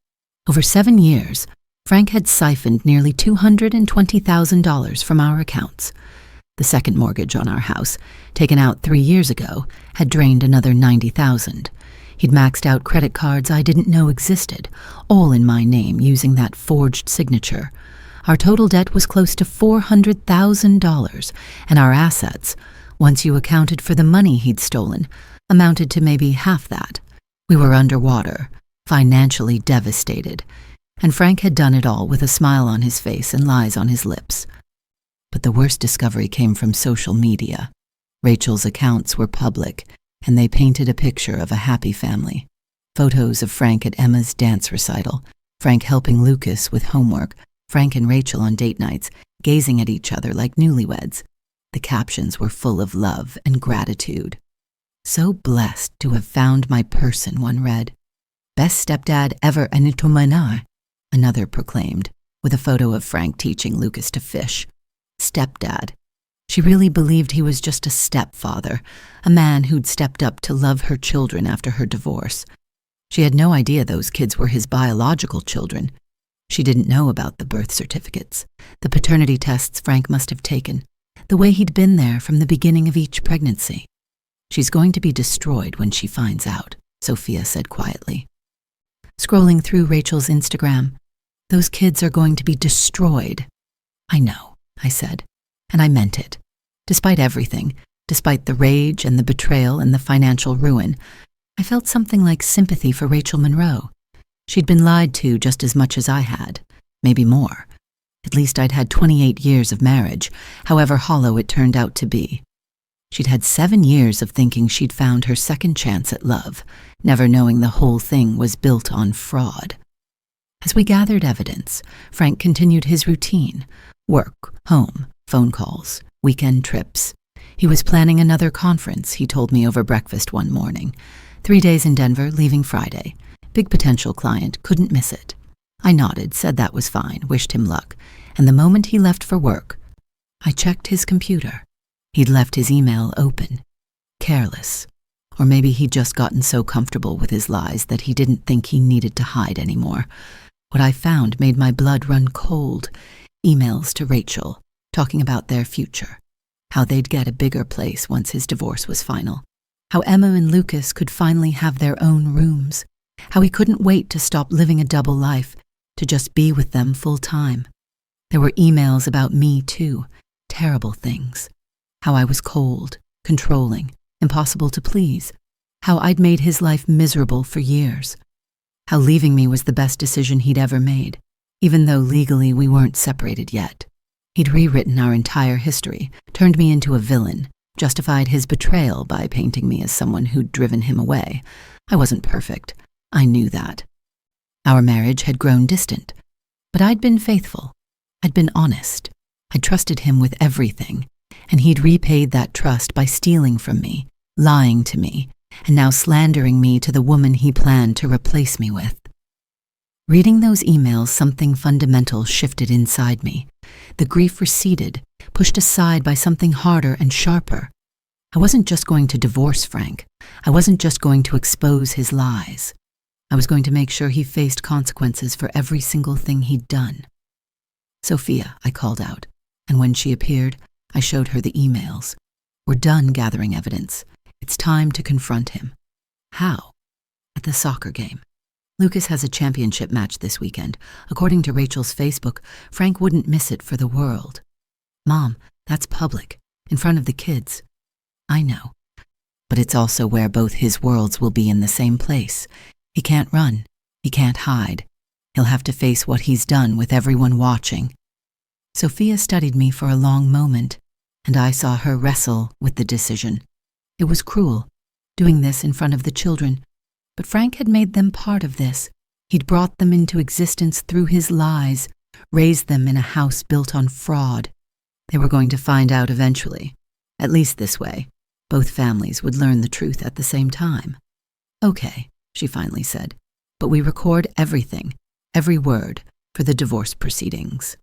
Over 7 years, Frank had siphoned nearly $220,000 from our accounts. The second mortgage on our house, taken out 3 years ago, had drained another $90,000. He'd maxed out credit cards I didn't know existed, all in my name using that forged signature. Our total debt was close to $400,000, and our assets, once you accounted for the money he'd stolen, amounted to maybe half that. We were underwater, financially devastated, and Frank had done it all with a smile on his face and lies on his lips. But the worst discovery came from social media. Rachel's accounts were public, and they painted a picture of a happy family. Photos of Frank at Emma's dance recital, Frank helping Lucas with homework, Frank and Rachel on date nights, gazing at each other like newlyweds. The captions were full of love and gratitude. "So blessed to have found my person," one read. "Best stepdad ever and itomanar," another proclaimed, with a photo of Frank teaching Lucas to fish. Stepdad. She really believed he was just a stepfather, a man who'd stepped up to love her children after her divorce. She had no idea those kids were his biological children. She didn't know about the birth certificates, the paternity tests Frank must have taken, the way he'd been there from the beginning of each pregnancy. She's going to be destroyed when she finds out. Sophia said quietly. Scrolling through Rachel's Instagram, those kids are going to be destroyed. I know, I said, and I meant it. Despite everything, despite the rage and the betrayal and the financial ruin, I felt something like sympathy for Rachel Monroe. She'd been lied to just as much as I had, maybe more. At least I'd had 28 years of marriage, however hollow it turned out to be. She'd had 7 years of thinking she'd found her second chance at love, never knowing the whole thing was built on fraud. As we gathered evidence, Frank continued his routine: work, home, phone calls, weekend trips. He was planning another conference, he told me over breakfast one morning. 3 days in Denver, leaving Friday. Big potential client, couldn't miss it. I nodded, said that was fine, wished him luck, and the moment he left for work, I checked his computer. He'd left his email open. Careless. Or maybe he'd just gotten so comfortable with his lies that he didn't think he needed to hide anymore. What I found made my blood run cold. Emails to Rachel, talking about their future. How they'd get a bigger place once his divorce was final. How Emma and Lucas could finally have their own rooms. How he couldn't wait to stop living a double life, to just be with them full time. There were emails about me too, terrible things. How I was cold, controlling, impossible to please. How I'd made his life miserable for years. How leaving me was the best decision he'd ever made, even though legally we weren't separated yet. He'd rewritten our entire history, turned me into a villain, justified his betrayal by painting me as someone who'd driven him away. I wasn't perfect. I knew that. Our marriage had grown distant, but I'd been faithful. I'd been honest. I'd trusted him with everything, and he'd repaid that trust by stealing from me, lying to me, and now slandering me to the woman he planned to replace me with. Reading those emails, something fundamental shifted inside me. The grief receded, pushed aside by something harder and sharper. I wasn't just going to divorce Frank. I wasn't just going to expose his lies. I was going to make sure he faced consequences for every single thing he'd done. Sophia, I called out, and when she appeared, I showed her the emails. We're done gathering evidence. It's time to confront him. How? At the soccer game. Lucas has a championship match this weekend. According to Rachel's Facebook, Frank wouldn't miss it for the world. Mom, that's public, in front of the kids. I know. But it's also where both his worlds will be in the same place. He can't run. He can't hide. He'll have to face what he's done with everyone watching. Sophia studied me for a long moment, and I saw her wrestle with the decision. It was cruel, doing this in front of the children, but Frank had made them part of this. He'd brought them into existence through his lies, raised them in a house built on fraud. They were going to find out eventually. At least this way, both families would learn the truth at the same time. Okay, she finally said, but we record everything, every word, for the divorce proceedings.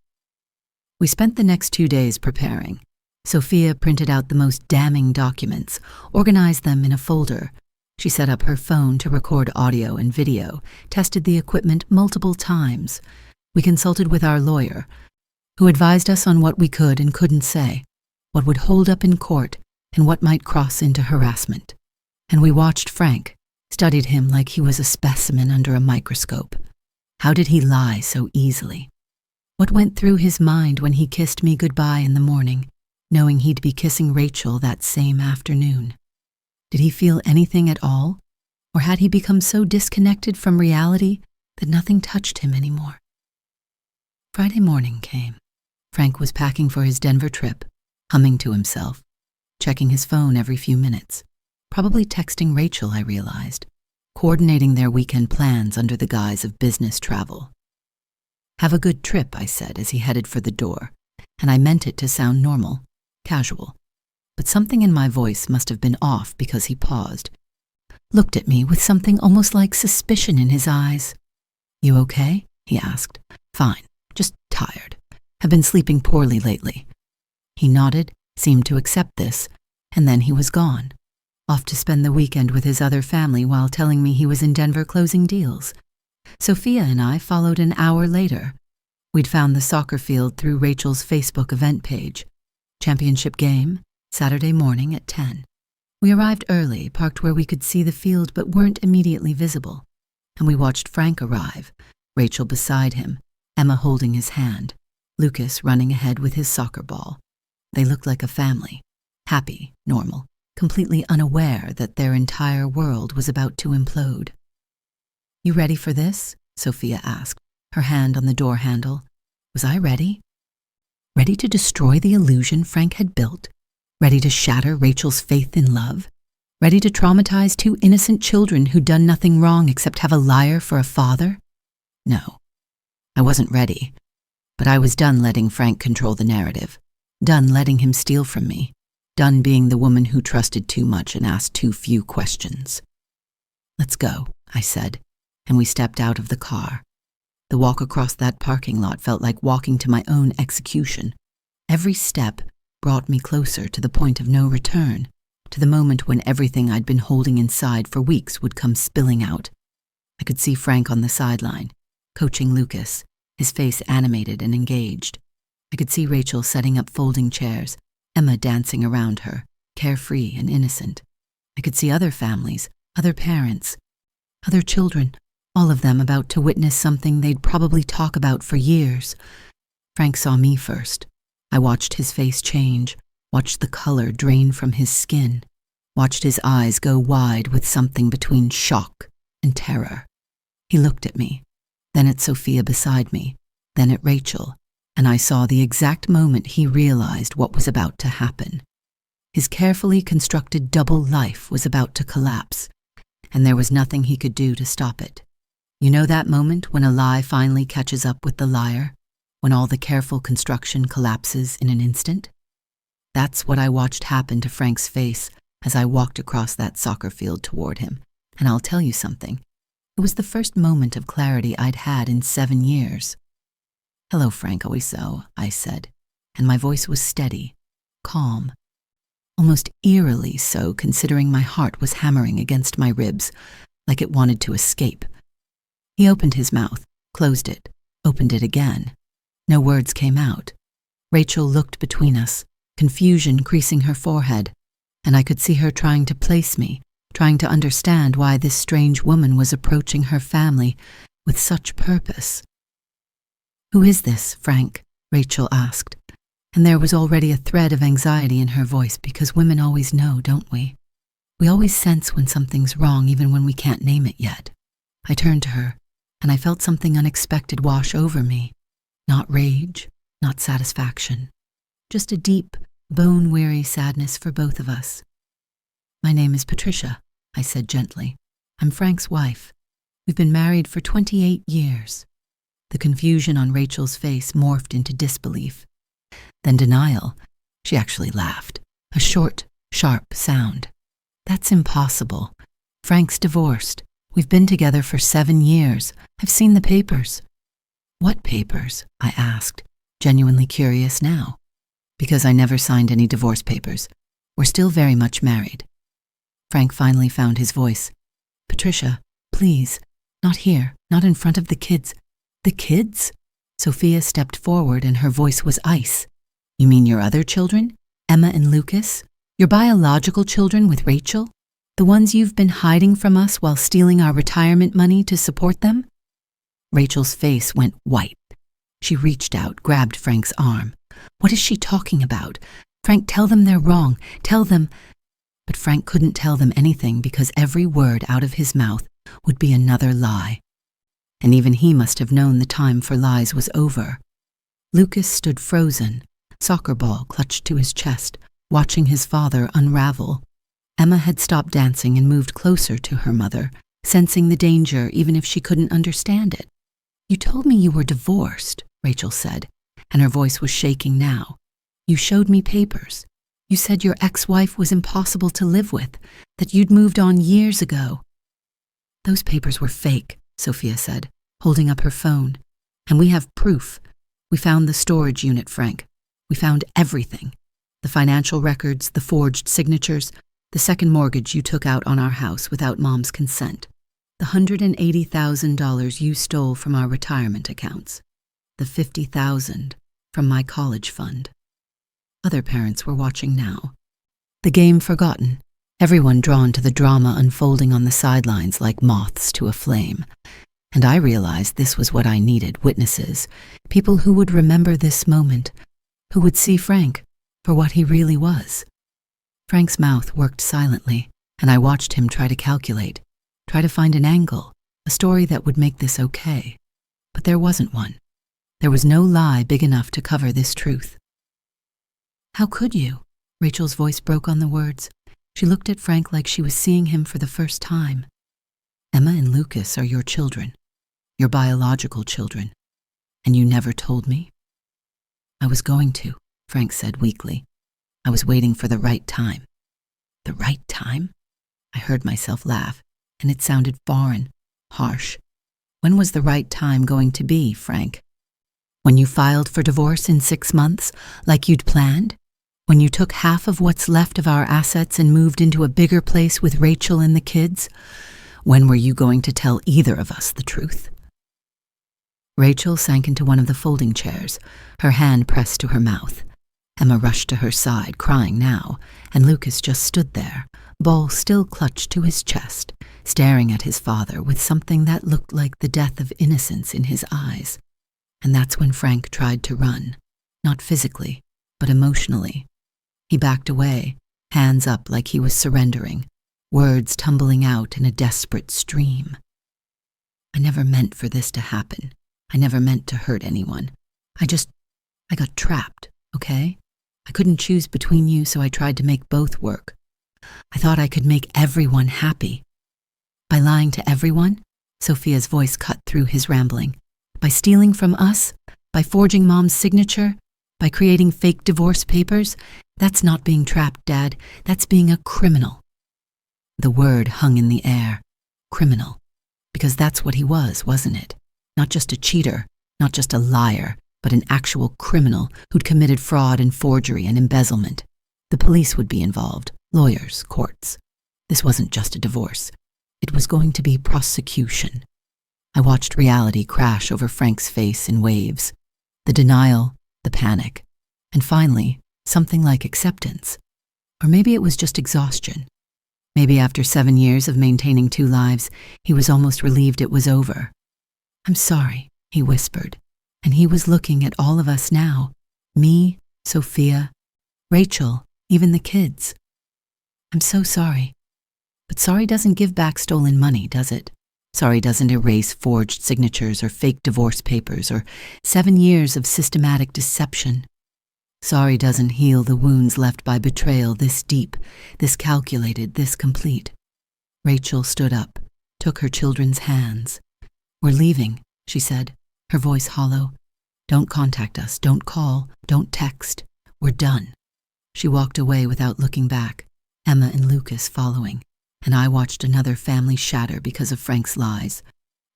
We spent the next 2 days preparing. Sophia printed out the most damning documents, organized them in a folder. She set up her phone to record audio and video, tested the equipment multiple times. We consulted with our lawyer, who advised us on what we could and couldn't say, what would hold up in court, and what might cross into harassment. And we watched Frank, studied him like he was a specimen under a microscope. How did he lie so easily? What went through his mind when he kissed me goodbye in the morning, knowing he'd be kissing Rachel that same afternoon? Did he feel anything at all? Or had he become so disconnected from reality that nothing touched him anymore? Friday morning came. Frank was packing for his Denver trip, humming to himself, checking his phone every few minutes, probably texting Rachel, I realized, coordinating their weekend plans under the guise of business travel. Have a good trip, I said as he headed for the door, and I meant it to sound normal, casual. But something in my voice must have been off because he paused, looked at me with something almost like suspicion in his eyes. You okay? He asked. Fine, just tired. Have been sleeping poorly lately. He nodded, seemed to accept this, and then he was gone, off to spend the weekend with his other family while telling me he was in Denver closing deals. Sophia and I followed an hour later. We'd found the soccer field through Rachel's Facebook event page. Championship game, Saturday morning at 10. We arrived early, parked where we could see the field but weren't immediately visible, and we watched Frank arrive, Rachel beside him, Emma holding his hand, Lucas running ahead with his soccer ball. They looked like a family, happy, normal, completely unaware that their entire world was about to implode. "You ready for this?" Sophia asked, her hand on the door handle. Was I ready? Ready to destroy the illusion Frank had built? Ready to shatter Rachel's faith in love? Ready to traumatize two innocent children who'd done nothing wrong except have a liar for a father? No, I wasn't ready. But I was done letting Frank control the narrative, done letting him steal from me, done being the woman who trusted too much and asked too few questions. "Let's go," I said, and we stepped out of the car. The walk across that parking lot felt like walking to my own execution. Every step brought me closer to the point of no return, to the moment when everything I'd been holding inside for weeks would come spilling out. I could see Frank on the sideline, coaching Lucas, his face animated and engaged. I could see Rachel setting up folding chairs, Emma dancing around her, carefree and innocent. I could see other families, other parents, other children, all of them about to witness something they'd probably talk about for years. Frank saw me first. I watched his face change, watched the color drain from his skin, watched his eyes go wide with something between shock and terror. He looked at me, then at Sophia beside me, then at Rachel, and I saw the exact moment he realized what was about to happen. His carefully constructed double life was about to collapse, and there was nothing he could do to stop it. You know that moment when a lie finally catches up with the liar, when all the careful construction collapses in an instant? That's what I watched happen to Frank's face as I walked across that soccer field toward him, and I'll tell you something. It was the first moment of clarity I'd had in 7 years. "Hello, Frank Oiso," I said, and my voice was steady, calm, almost eerily so considering my heart was hammering against my ribs, like it wanted to escape. He opened his mouth, closed it, opened it again. No words came out. Rachel looked between us, confusion creasing her forehead, and I could see her trying to place me, trying to understand why this strange woman was approaching her family with such purpose. "Who is this, Frank?" Rachel asked, and there was already a thread of anxiety in her voice because women always know, don't we? We always sense when something's wrong even when we can't name it yet. I turned to her, and I felt something unexpected wash over me. Not rage, not satisfaction, just a deep, bone-weary sadness for both of us. "My name is Patricia," I said gently. "I'm Frank's wife. We've been married for 28 years. The confusion on Rachel's face morphed into disbelief. Then denial. She actually laughed, a short, sharp sound. "That's impossible. Frank's divorced. We've been together for 7 years. I've seen the papers." "What papers?" I asked, genuinely curious now. "Because I never signed any divorce papers. We're still very much married." Frank finally found his voice. "Patricia, please, not here, not in front of the kids." "The kids?" Sophia stepped forward and her voice was ice. "You mean your other children? Emma and Lucas? Your biological children with Rachel? The ones you've been hiding from us while stealing our retirement money to support them?" Rachel's face went white. She reached out, grabbed Frank's arm. "What is she talking about? Frank, tell them they're wrong. Tell them—" But Frank couldn't tell them anything because every word out of his mouth would be another lie. And even he must have known the time for lies was over. Lucas stood frozen, soccer ball clutched to his chest, watching his father unravel. Emma had stopped dancing and moved closer to her mother, sensing the danger even if she couldn't understand it. "You told me you were divorced," Rachel said, and her voice was shaking now. "You showed me papers. You said your ex-wife was impossible to live with, that you'd moved on years ago." "Those papers were fake," Sophia said, holding up her phone. "And we have proof. We found the storage unit, Frank. We found everything. The financial records, the forged signatures, the second mortgage you took out on our house without Mom's consent, the $180,000 you stole from our retirement accounts, the $50,000 from my college fund." Other parents were watching now. The game forgotten, everyone drawn to the drama unfolding on the sidelines like moths to a flame. And I realized this was what I needed, witnesses, people who would remember this moment, who would see Frank for what he really was. Frank's mouth worked silently, and I watched him try to calculate, try to find an angle, a story that would make this okay. But there wasn't one. There was no lie big enough to cover this truth. "How could you?" Rachel's voice broke on the words. She looked at Frank like she was seeing him for the first time. "Emma and Lucas are your children, your biological children, and you never told me?" "I was going to," Frank said weakly. "I was waiting for the right time." "The right time?" I heard myself laugh, and it sounded foreign, harsh. "When was the right time going to be, Frank? When you filed for divorce in 6 months, like you'd planned? When you took half of what's left of our assets and moved into a bigger place with Rachel and the kids? When were you going to tell either of us the truth?" Rachel sank into one of the folding chairs, her hand pressed to her mouth. Emma rushed to her side, crying now, and Lucas just stood there, ball still clutched to his chest, staring at his father with something that looked like the death of innocence in his eyes. And that's when Frank tried to run, not physically, but emotionally. He backed away, hands up like he was surrendering, words tumbling out in a desperate stream. "I never meant for this to happen. I never meant to hurt anyone. I got trapped, okay? I couldn't choose between you, so I tried to make both work. I thought I could make everyone happy." "By lying to everyone?" Sophia's voice cut through his rambling. "By stealing from us? By forging Mom's signature? By creating fake divorce papers? That's not being trapped, Dad. That's being a criminal." The word hung in the air. Criminal. Because that's what he was, wasn't it? Not just a cheater, not just a liar, but an actual criminal who'd committed fraud and forgery and embezzlement. The police would be involved, lawyers, courts. This wasn't just a divorce. It was going to be prosecution. I watched reality crash over Frank's face in waves. The denial, the panic, and finally, something like acceptance. Or maybe it was just exhaustion. Maybe after 7 years of maintaining 2 lives, he was almost relieved it was over. "I'm sorry," he whispered, and he was looking at all of us now. Me, Sophia, Rachel, even the kids. "I'm so sorry." But sorry doesn't give back stolen money, does it? Sorry doesn't erase forged signatures or fake divorce papers or 7 years of systematic deception. Sorry doesn't heal the wounds left by betrayal this deep, this calculated, this complete. Rachel stood up, took her children's hands. "We're leaving," she said, her voice hollow. "Don't contact us, don't call, don't text. We're done." She walked away without looking back, Emma and Lucas following, and I watched another family shatter because of Frank's lies.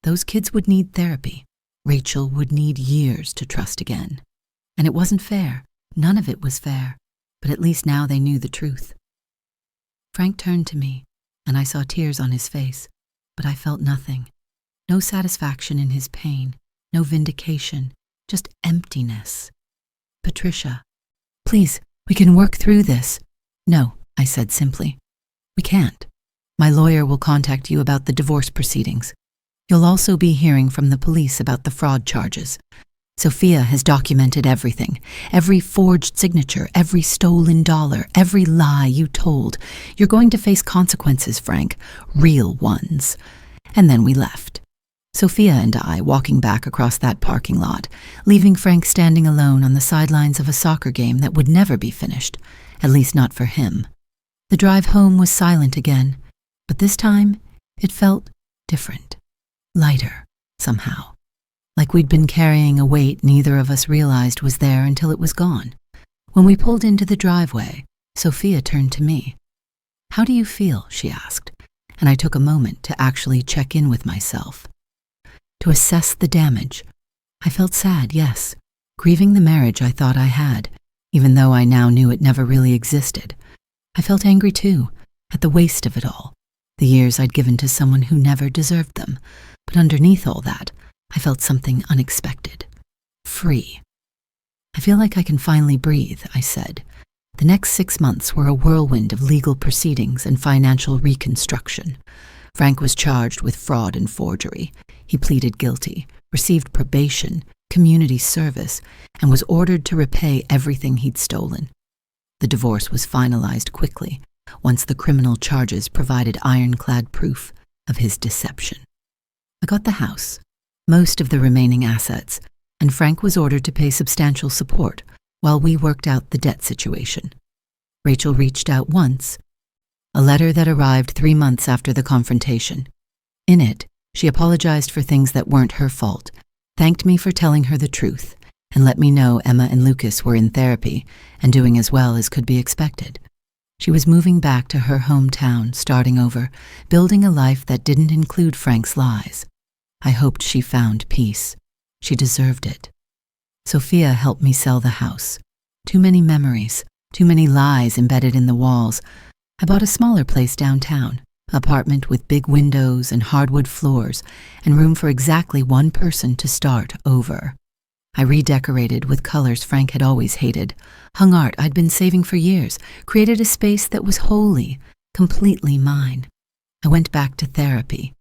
Those kids would need therapy. Rachel would need years to trust again. And it wasn't fair. None of it was fair. But at least now they knew the truth. Frank turned to me, and I saw tears on his face, but I felt nothing. No satisfaction in his pain, no vindication, just emptiness. "Patricia, please, we can work through this." "No," I said simply. "We can't. My lawyer will contact you about the divorce proceedings. You'll also be hearing from the police about the fraud charges. Sophia has documented everything, every forged signature, every stolen dollar, every lie you told. You're going to face consequences, Frank, real ones." And then we left. Sophia and I walking back across that parking lot, leaving Frank standing alone on the sidelines of a soccer game that would never be finished, at least not for him. The drive home was silent again, but this time it felt different, lighter, somehow. Like we'd been carrying a weight neither of us realized was there until it was gone. When we pulled into the driveway, Sophia turned to me. "How do you feel?" she asked, and I took a moment to actually check in with myself. To assess the damage. I felt sad, yes, grieving the marriage I thought I had, even though I now knew it never really existed. I felt angry too, at the waste of it all, the years I'd given to someone who never deserved them. But underneath all that, I felt something unexpected. Free. "I feel like I can finally breathe," I said. The next 6 months were a whirlwind of legal proceedings and financial reconstruction. Frank was charged with fraud and forgery. He pleaded guilty, received probation, community service, and was ordered to repay everything he'd stolen. The divorce was finalized quickly, once the criminal charges provided ironclad proof of his deception. I got the house, most of the remaining assets, and Frank was ordered to pay substantial support while we worked out the debt situation. Rachel reached out once, a letter that arrived 3 months after the confrontation. In it, she apologized for things that weren't her fault, thanked me for telling her the truth, and let me know Emma and Lucas were in therapy and doing as well as could be expected. She was moving back to her hometown, starting over, building a life that didn't include Frank's lies. I hoped she found peace. She deserved it. Sophia helped me sell the house. Too many memories, too many lies embedded in the walls. I bought a smaller place downtown, an apartment with big windows and hardwood floors, and room for exactly one person to start over. I redecorated with colors Frank had always hated, hung art I'd been saving for years, created a space that was wholly, completely mine. I went back to therapy,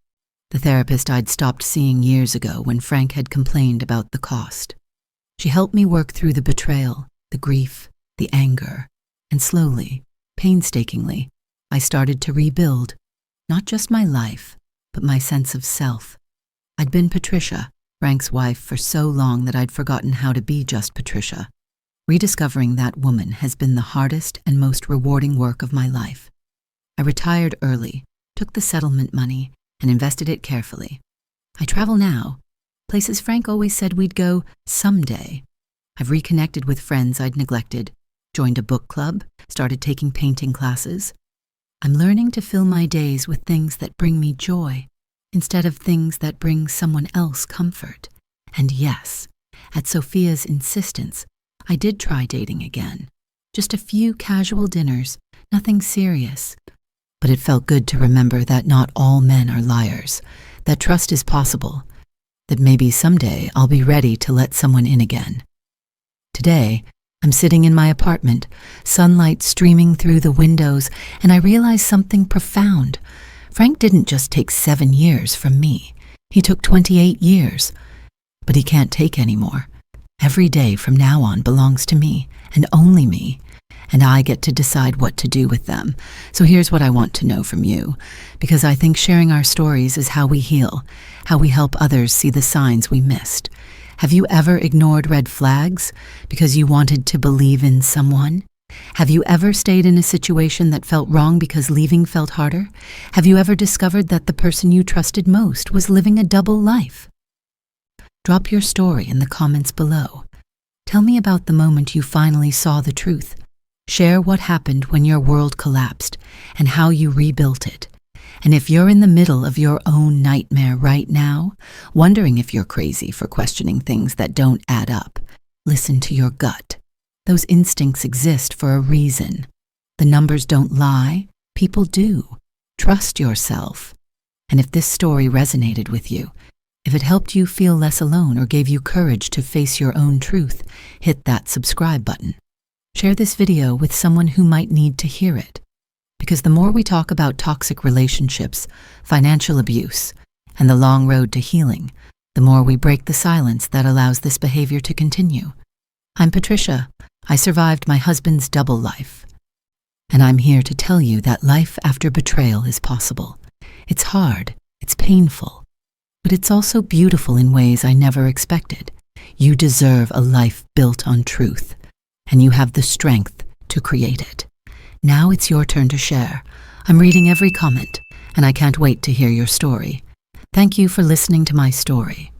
the therapist I'd stopped seeing years ago when Frank had complained about the cost. She helped me work through the betrayal, the grief, the anger, and slowly, painstakingly, I started to rebuild, not just my life, but my sense of self. I'd been Patricia, Frank's wife, for so long that I'd forgotten how to be just Patricia. Rediscovering that woman has been the hardest and most rewarding work of my life. I retired early, took the settlement money, and invested it carefully. I travel now, places Frank always said we'd go someday. I've reconnected with friends I'd neglected, joined a book club, started taking painting classes. I'm learning to fill my days with things that bring me joy, instead of things that bring someone else comfort. And yes, at Sophia's insistence, I did try dating again. Just a few casual dinners, nothing serious. But it felt good to remember that not all men are liars, that trust is possible, that maybe someday I'll be ready to let someone in again. Today, I'm sitting in my apartment, sunlight streaming through the windows, and I realize something profound. Frank didn't just take 7 years from me. He took 28 years. But he can't take any more. Every day from now on belongs to me, and only me, and I get to decide what to do with them. So here's what I want to know from you, because I think sharing our stories is how we heal, how we help others see the signs we missed. Have you ever ignored red flags because you wanted to believe in someone? Have you ever stayed in a situation that felt wrong because leaving felt harder? Have you ever discovered that the person you trusted most was living a double life? Drop your story in the comments below. Tell me about the moment you finally saw the truth. Share what happened when your world collapsed and how you rebuilt it. And if you're in the middle of your own nightmare right now, wondering if you're crazy for questioning things that don't add up, listen to your gut. Those instincts exist for a reason. The numbers don't lie, people do. Trust yourself. And if this story resonated with you, if it helped you feel less alone or gave you courage to face your own truth, hit that subscribe button. Share this video with someone who might need to hear it. Because the more we talk about toxic relationships, financial abuse, and the long road to healing, the more we break the silence that allows this behavior to continue. I'm Patricia. I survived my husband's double life. And I'm here to tell you that life after betrayal is possible. It's hard, it's painful, but it's also beautiful in ways I never expected. You deserve a life built on truth, and you have the strength to create it. Now it's your turn to share. I'm reading every comment, and I can't wait to hear your story. Thank you for listening to my story.